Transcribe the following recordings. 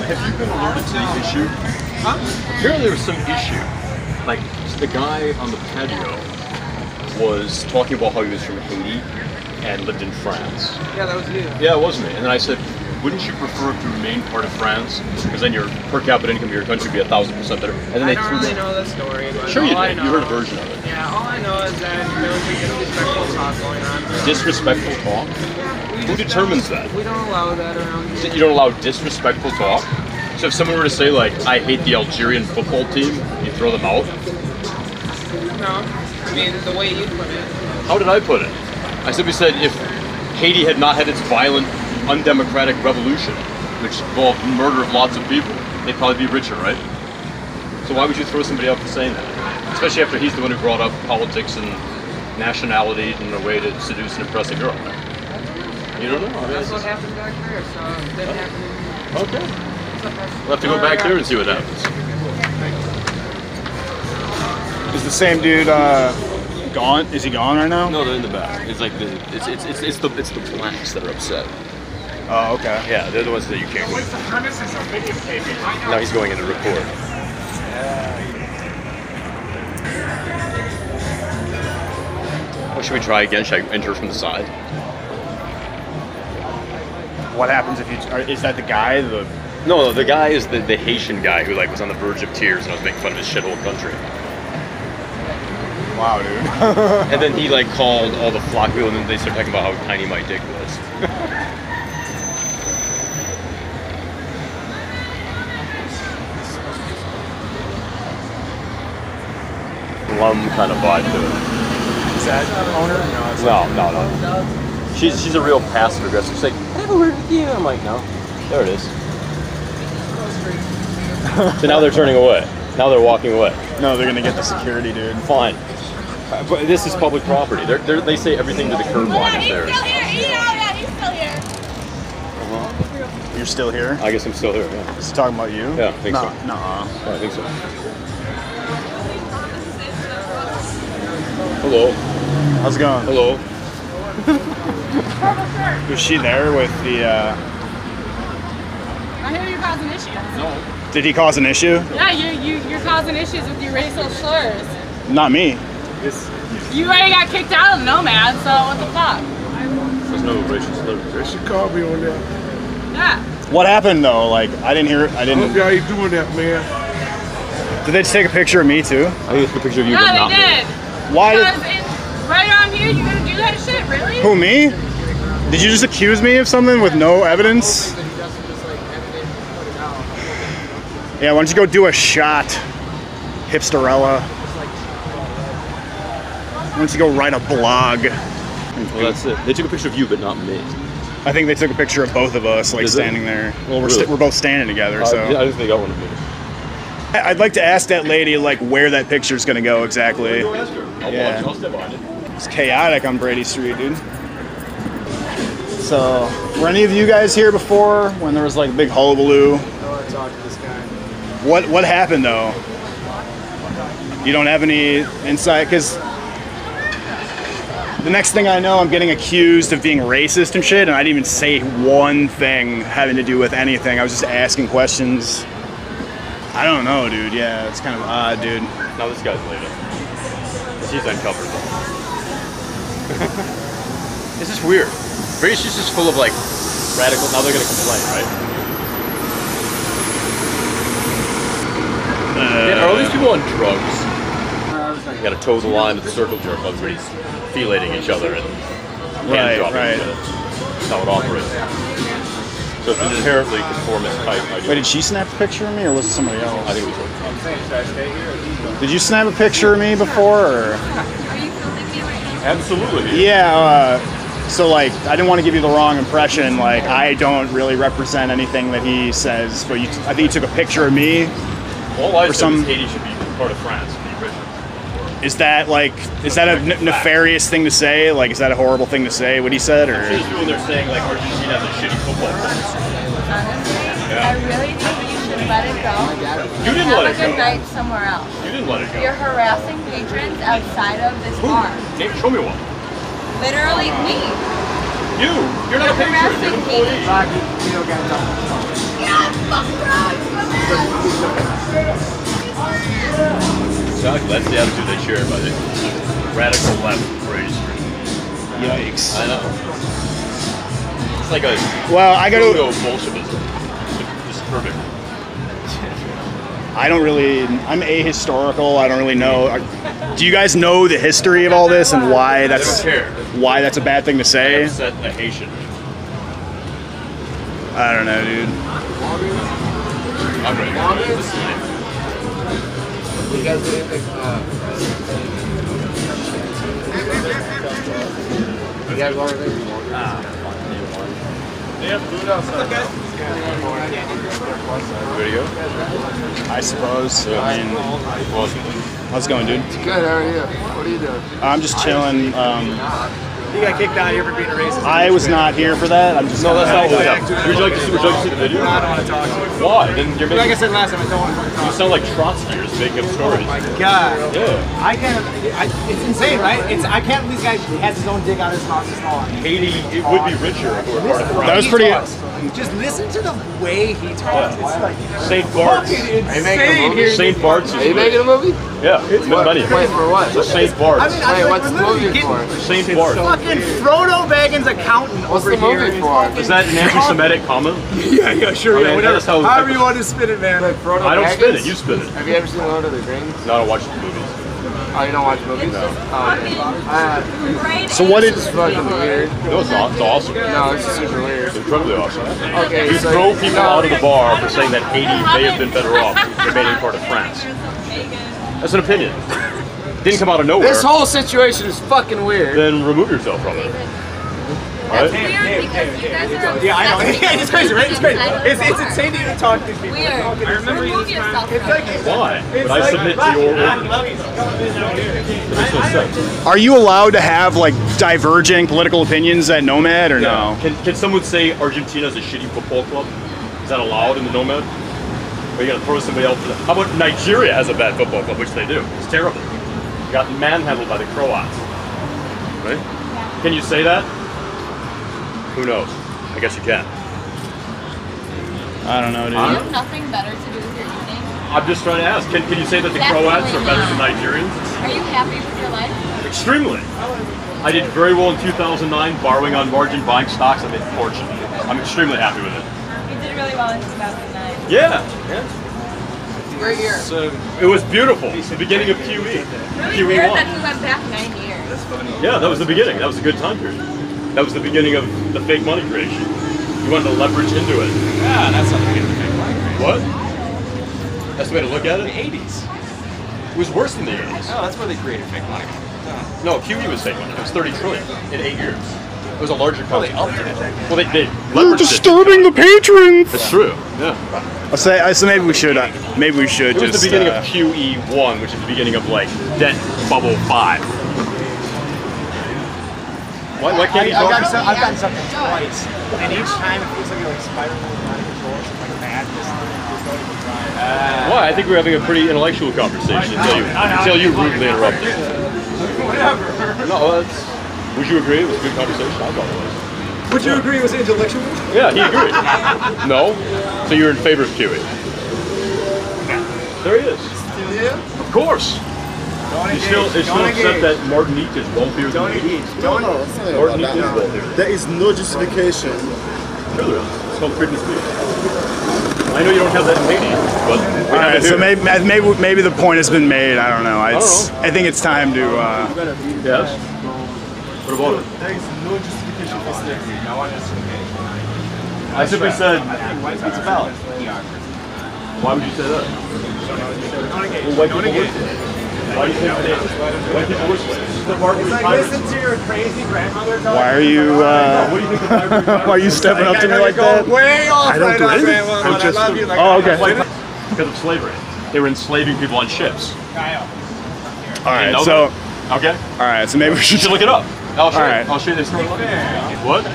Have you been alerted to the issue? Huh? Apparently there was some issue. Like, the guy on the patio was talking about how he was from Haiti and lived in France. Yeah, that was you. Yeah, it was me. And then I said, wouldn't you prefer to remain part of France? Because then your per capita income of your country would be 1,000% better. And then I don't really know the story, but sure you did. You heard a version of it. Yeah, all I know is that there was disrespectful talk going on. Disrespectful talk? Yeah, who determines that? We don't allow that around here. You don't allow disrespectful talk? So if someone were to say, like, I hate the Algerian football team, you throw them out? No. I mean, the way you put it. How did I put it? I simply said if Haiti had not had its violent, undemocratic revolution, which involved murder of lots of people, they'd probably be richer, right? So why would you throw somebody out for saying that? Especially after he's the one who brought up politics and nationality in a way to seduce and impress a girl. You don't know? I mean, that's what happened back there, so it didn't happen in here. Okay. We'll have to go back there and see what happens. Is the same dude gone? Is he gone right now? No, they're in the back. It's like it's the blacks that are upset. Oh, okay. Yeah, they're the ones that you can't go. Now he's going in to record. Well, should we try again? Should I enter from the side? What happens if you? Is that the guy? No, the guy is the Haitian guy who like was on the verge of tears and I was making fun of his shithole country. Wow, dude. And then he like called all the flock people and then they started talking about how tiny my dick was. Glum kind of vibe to it. Is that the owner? No. She's a real passive aggressive. She's like, I have a word with you. I'm like, no. There it is. So now they're turning away. Now they're walking away. No, they're gonna get the security, dude. Fine. But this is public property. They say everything to the curb line is theirs. He's still here. He's still here. You're still here? I guess I'm still here, yeah. Is he talking about you? Yeah, I think so. Nuh-uh. Yeah, I think so. Hello. How's it going? Hello. Was she there with the, I hear you're causing issues. No. Did he cause an issue? Yeah, you're causing issues with your racial slurs. Not me. You already got kicked out of the Nomad, so what the fuck? There's no racial slurs. They should call me on that. Yeah. What happened though? Like, I didn't hear it. I didn't. How you doing that, man? Did they just take a picture of me too? I think it's a picture of you, but Yeah, not they did. Why Because it's right around here, you're gonna do that shit, really? Who, me? Did you just accuse me of something with no evidence? Yeah, why don't you go do a shot, hipsterella? Why don't you go write a blog? Well, that's it. They took a picture of you, but not me. I think they took a picture of both of us, like standing there. Well, we're both standing together, so. I just think they got one of me. I'd like to ask that lady, like, where that picture's gonna go exactly. Yeah. I'll step on it. It's chaotic on Brady Street, dude. So, were any of you guys here before when there was like a big hullabaloo? I want to talk to this guy. What happened though? You don't have any insight? Because the next thing I know, I'm getting accused of being racist and shit, and I didn't even say one thing having to do with anything. I was just asking questions. I don't know, dude. Yeah, it's kind of odd, dude. Now this guy's laid up. She's uncovered. This is weird. British is just full of like radical. Now they're gonna complain, right? Yeah, are all these people on drugs? You gotta toe the line with the circle jerk while everybody's felating each other and hand dropping each other. That's how it operates. So it's an inherently conformist type idea. Wait, did she snap a picture of me, or was it somebody else? I think it was her. Did you snap a picture of me before, or? Absolutely. Yeah, so like, I didn't want to give you the wrong impression. Like, I don't really represent anything that he says, but I think you took a picture of me. All I said is Haiti should be part of France. Is that a nefarious thing to say? Like, is that a horrible thing to say, what he said, or? She's doing their saying like Argentina has a shitty football team. Honestly, I really think you should let it go. You didn't let it go. Have a good night somewhere else. You didn't let it go. You're harassing patrons outside of this bar. Show me one. Literally me. You're not a patron. You're an employee. Exactly. That's the attitude they share by the radical left phrase. Yikes. I know. It's like a Bolshevism. It's perfect. I don't really, I'm ahistorical, I don't really know. Do you guys know the history of all this and why that's a bad thing to say? I upset a Haitian. I don't know, dude. I'm ready. You guys do anything, you guys want anything? They have food outside. Ready to go? I suppose. Yeah. I mean, how's it going, dude? Good, how are you? What are you doing? I'm just chilling. You got kicked out of here for being a racist. I was not here for that. I'm just. No, that's not what happened. Would you like to see the video? I don't want to talk to you. Why? Then you're Like I making. said last time, I don't want to talk. You sound like Trotsky. You're just making up stories. Oh my God. Yeah. I can't. It's insane, right? I can't believe this guy has his own dick out of his mouth this long. Haiti, it would be richer if we were part of France. That was pretty. Just listen to the way he talks. It's like St. Bart's. fucking Are you making a insane movie? here. St. Bart's Are you making a is. movie? Yeah, it's money. Wait, for what? The St. Bart's. I mean, I'm Wait, like, what's the we're literally movie getting for? St. Bart's. fucking Frodo Baggins' accountant What's over the movie here. for? Is that an anti-Semitic comment? Yeah, sure. I mean, Yeah, whatever. that's how- However you want to spin it, man. Like Frodo I don't Baggins? spin it. You spin it. Have you ever seen Lord of the Rings? No, I don't watch the movies. Oh, you don't watch movies? No. So what did? It's fucking weird. No, it's not. It's awesome. No, it's super weird. It's incredibly awesome. Okay, You so throw people out of the bar for saying that Haiti may have been better off remaining part of France. That's an opinion. Didn't come out of nowhere. This whole situation is fucking weird. Then remove yourself from it. Right? Weird because you guys are Yeah, I know. obsessed It's crazy, right? It's crazy. with It's insane to even talk to these people. Weird. I remember remove yourself from it. Why? But I submit to your orders. It makes no sense. Are you allowed to have like diverging political opinions at Nomad or no? Can someone say Argentina's a shitty football club? Is that allowed in the Nomad? Or you gotta throw somebody else for that? How about Nigeria has a bad football club, which they do. It's terrible. Got manhandled by the Croats. Right? Can you say that? Who knows? I guess you can. I don't know, You dude. have nothing better to do with your evening. I'm just trying to ask. Can you say that the Croats are better than Nigerians? Are you happy with your life? Extremely. I did very well in 2009, borrowing on margin, buying stocks. I made a fortune. I'm extremely happy with it. You did really well in 2009. Yeah. Great year. So it was beautiful. It's the beginning of QE. Really QE weird one. that he went back 9 years. Yeah, that was the beginning. That was a good time period. That was the beginning of the fake money creation. You wanted to leverage into it. Yeah, that's not the beginning of fake money. What? That's the way to look at The it? 80s. It was worse than the 80s. No, that's where they created fake money. No, QE was fake money. It was 30 trillion in 8 years. It was a larger company. They upped it. Well, they You're leveraged disturbing it. the patrons. It's true. Yeah. I say maybe we should It was just. the beginning of QE1, which is the beginning of like debt bubble 5. Why can't you I've talk? gotten something twice, and each time it feels like you're like spiraling out of control. It's like madness. Why? I think we're having a pretty intellectual conversation until you rudely interrupted. Whatever. No, would you agree it was a good conversation? I thought it was. Would you agree it was intellectual? Yeah, he agreed. No? So you're in favor of QE? There he is. Of course. You still upset that Martinique is wealthier than Haiti? No, it's not about Martinique that. is wealthier. There is no justification. Sure there is. It's called freedom of speech. I know you don't have that in Haiti, but we All have right, it so here. maybe the point has been made. I don't know. I think it's time to. Yes? What about it? There is no justification for slavery. I simply said it's valid. Why would you say that? Well, white people were slaves. Why do you think white people were slaves? The Barbary pirates. Listen to your crazy grandmother. Why are you? What do you think the Barbary pirates? Why are you stepping up to me like that? Way off I don't right do now, anything. grandma, but I love you. Like Oh, okay. Because of slavery. They were enslaving people on ships. All right, know so Okay? all right, so maybe we You should. should look it up. I'll show All you. right. I'll show you this story. What?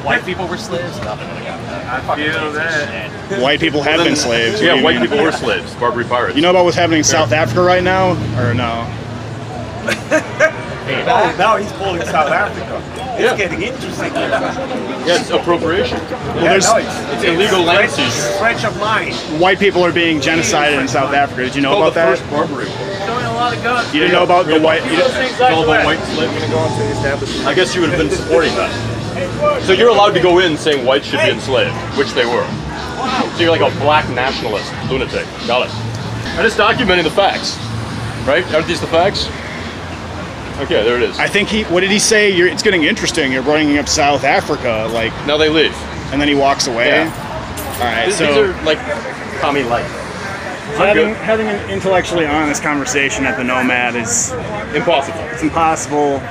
White people were slaves. I feel that. White people have been slaves. What do Yeah, you white mean? people were slaves. Barbary pirates. You know about what's happening in South Africa right now, or no? Oh, now he's pulling South Africa. It's Yeah. getting interesting. Yeah, it's appropriation. there's- It's illegal land seizure. French of mine. White people are being genocided in South Africa. Did you know Called about the that? first Barbary War. Showing a lot of guns. You didn't know about the white? It's all about white slavery. I guess you would have been supporting that. So you're allowed to go in saying whites should be enslaved, which they were. So you're like a black nationalist lunatic. Got it. I'm just documenting the facts, right? Aren't these the facts? Okay, there it is. I think he. What did he say? It's getting interesting. You're bringing up South Africa, like, Now they leave. and then he walks away. Yeah. All right, These so are like commie life. having an intellectually honest conversation at the Nomad is Impossible. it's impossible.